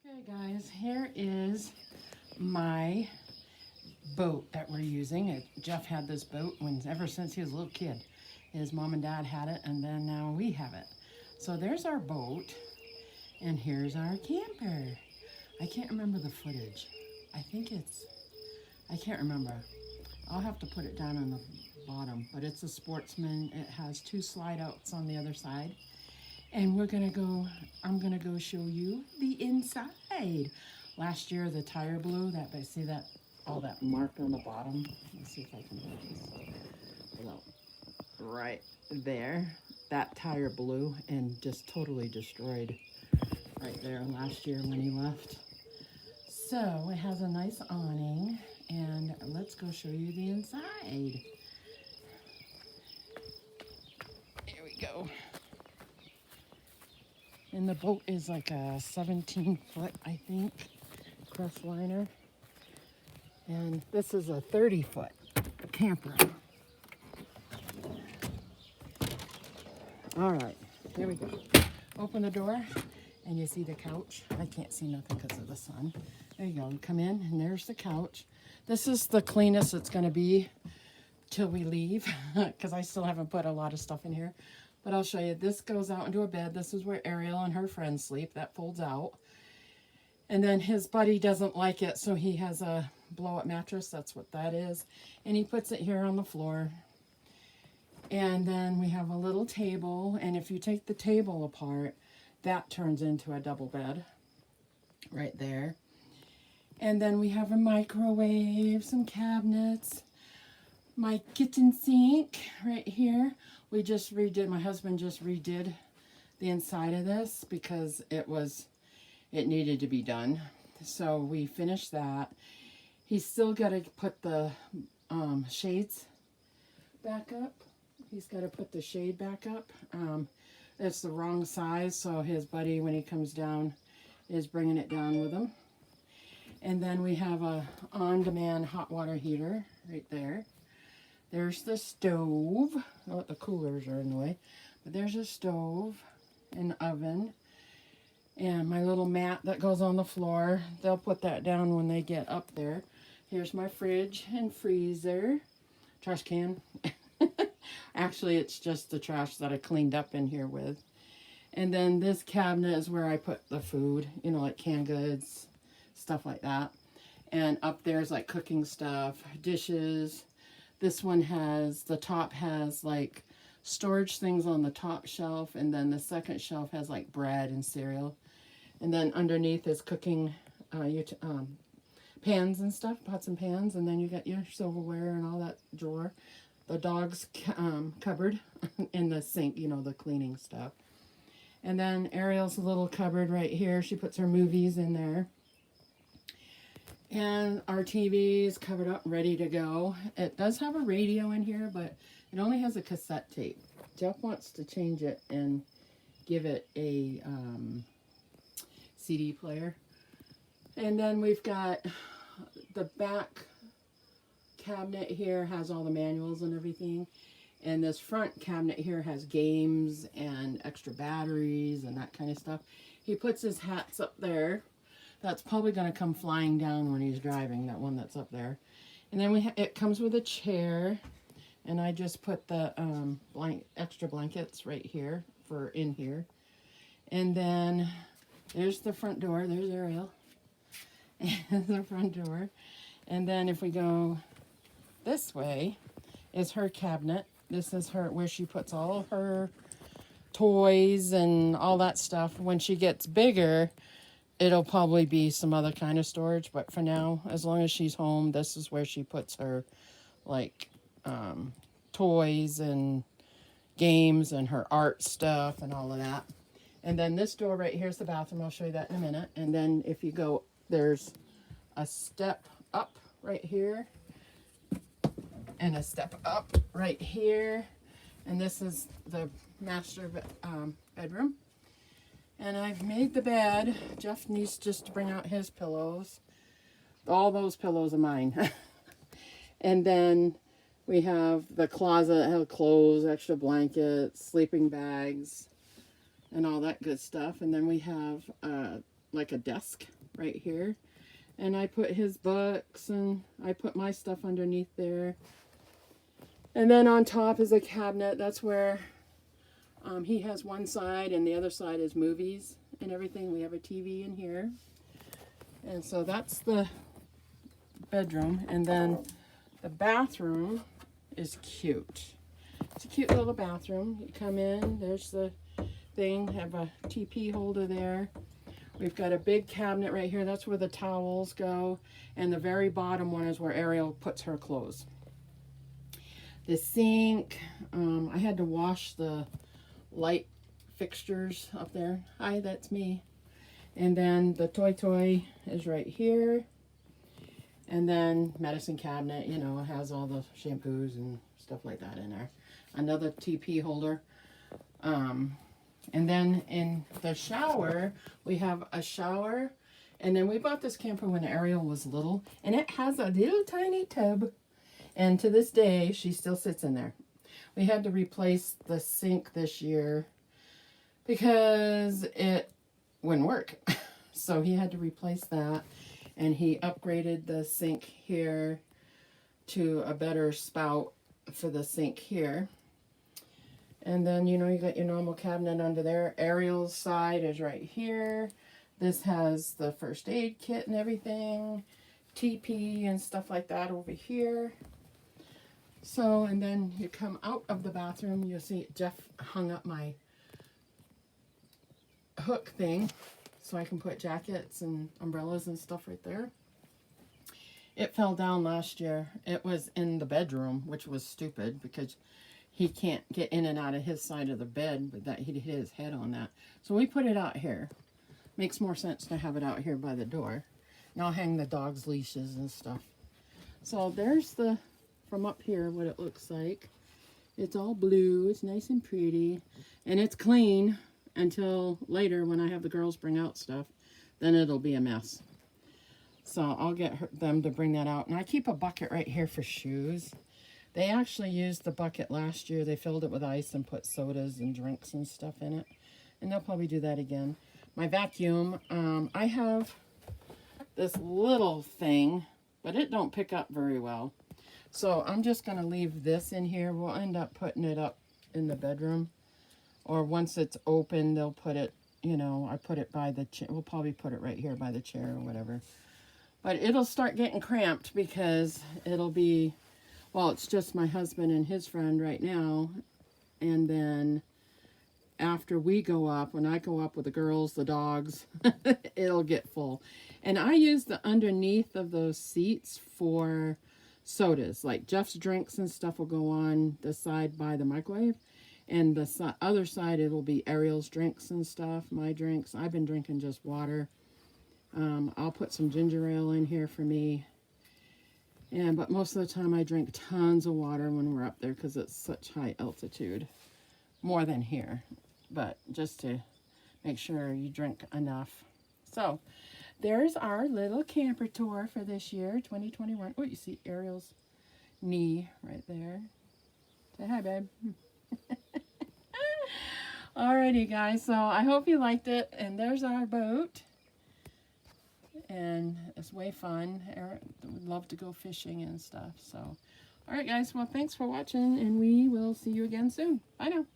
Okay guys, here is my boat that we're using. Jeff had this boat ever since he was a little kid. His mom and dad had it, and then now we have it. So there's our boat, and here's our camper. I can't remember the footage. I can't remember. I'll have to put it down on the bottom, but it's a Sportsman. It has 2 slide outs on the other side. And I'm gonna go show you the inside. Last year the tire blew, see that, all that mark on the bottom? Let's see if I can put this right there. That tire blew and just totally destroyed right there last year when he left. So it has a nice awning, and let's go show you the inside. Here we go. And the boat is like a 17-foot, I think, crestliner. And this is a 30-foot camper. All right, here we go. Open the door, and you see the couch. I can't see nothing because of the sun. There you go. You come in, and there's the couch. This is the cleanest it's going to be till we leave, because I still haven't put a lot of stuff in here. But I'll show you. This goes out into a bed. This is where Ariel and her friends sleep. That folds out. And then his buddy doesn't like it, so he has a blow-up mattress. That's what that is. And he puts it here on the floor. And then we have a little table. And if you take the table apart, that turns into a double bed right there. And then we have a microwave, some cabinets, my kitchen sink right here. My husband just redid the inside of this because it needed to be done. So we finished that. He's still got to put the shades back up. He's got to put the shade back up. It's the wrong size, so his buddy, when he comes down, is bringing it down with him. And then we have a on-demand hot water heater right there. There's the stove. Oh, the coolers are in the way. But there's a stove, an oven, and my little mat that goes on the floor. They'll put that down when they get up there. Here's my fridge and freezer. Trash can. Actually, it's just the trash that I cleaned up in here with. And then this cabinet is where I put the food, like canned goods, stuff like that. And up there's like cooking stuff, dishes. This one the top has like storage things on the top shelf, and then the second shelf has like bread and cereal. And then underneath is cooking pans and stuff, pots and pans, and then you got your silverware and all that drawer. The dog's cupboard in the sink, the cleaning stuff. And then Ariel's little cupboard right here. She puts her movies in there. And our TV is covered up, ready to go. It does have a radio in here, but it only has a cassette tape. Jeff wants to change it and give it a CD player. And then we've got the back cabinet here has all the manuals and everything. And this front cabinet here has games and extra batteries and that kind of stuff. He puts his hats up there. That's probably going to come flying down when he's driving, that one that's up there. And then it comes with a chair. And I just put the extra blankets right here for in here. And then there's the front door. There's Ariel. And the front door. And then if we go this way is her cabinet. This is where she puts all her toys and all that stuff. When she gets bigger, it'll probably be some other kind of storage. But for now, as long as she's home, this is where she puts her toys and games and her art stuff and all of that. And then this door right here is the bathroom. I'll show you that in a minute. And then if you go, there's a step up right here. And a step up right here. And this is the master bedroom. And I've made the bed. Jeff needs just to bring out his pillows. All those pillows are mine. And then we have the closet that has clothes, extra blankets, sleeping bags, and all that good stuff. And then we have like a desk right here. And I put his books and I put my stuff underneath there. And then on top is a cabinet. That's where he has one side and the other side is movies and everything. We have a TV in here. And so that's the bedroom. And then the bathroom is cute. It's a cute little bathroom. You come in, there's the thing, have a TP holder there. We've got a big cabinet right here. That's where the towels go. And the very bottom one is where Ariel puts her clothes. The sink, I had to wash the light fixtures up there. Hi, that's me. And then the toy is right here. And then medicine cabinet, you know, has all the shampoos and stuff like that in there. Another TP holder. And then in the shower, we have a shower. And then we bought this camper when Ariel was little. And it has a little tiny tub. And to this day, she still sits in there. We had to replace the sink this year because it wouldn't work. So he had to replace that. And he upgraded the sink here to a better spout for the sink here. And then, you know, you got your normal cabinet under there. Ariel's side is right here. This has the first aid kit and everything. TP and stuff like that over here. So, and then you come out of the bathroom. You'll see Jeff hung up my hook thing so I can put jackets and umbrellas and stuff right there. It fell down last year. It was in the bedroom, which was stupid because he can't get in and out of his side of the bed, but that he'd hit his head on that. So we put it out here. Makes more sense to have it out here by the door. And I'll hang the dog's leashes and stuff. So there's the, from up here, what it looks like. It's all blue. It's nice and pretty. And it's clean until later when I have the girls bring out stuff. Then it'll be a mess. So I'll get them to bring that out. And I keep a bucket right here for shoes. They actually used the bucket last year. They filled it with ice and put sodas and drinks and stuff in it. And they'll probably do that again. My vacuum, I have this little thing, but it don't pick up very well. So I'm just going to leave this in here. We'll end up putting it up in the bedroom. Or once it's open, they'll put it, you know, I put it by the chair. We'll probably put it right here by the chair or whatever. But it'll start getting cramped because it'll be, well, it's just my husband and his friend right now. And then after we go up, when I go up with the girls, the dogs, it'll get full. And I use the underneath of those seats for sodas. Like Jeff's drinks and stuff will go on the side by the microwave. And the other side, it'll be Ariel's drinks and stuff, my drinks. I've been drinking just water. I'll put some ginger ale in here for me. But most of the time I drink tons of water when we're up there because it's such high altitude. More than here. But just to make sure you drink enough. So, there's our little camper tour for this year, 2021. Oh, you see Ariel's knee right there. Say hi, babe. Alrighty, guys. So, I hope you liked it. And there's our boat. And it's way fun. Eric would love to go fishing and stuff. So, alright, guys. Well, thanks for watching. And we will see you again soon. Bye now.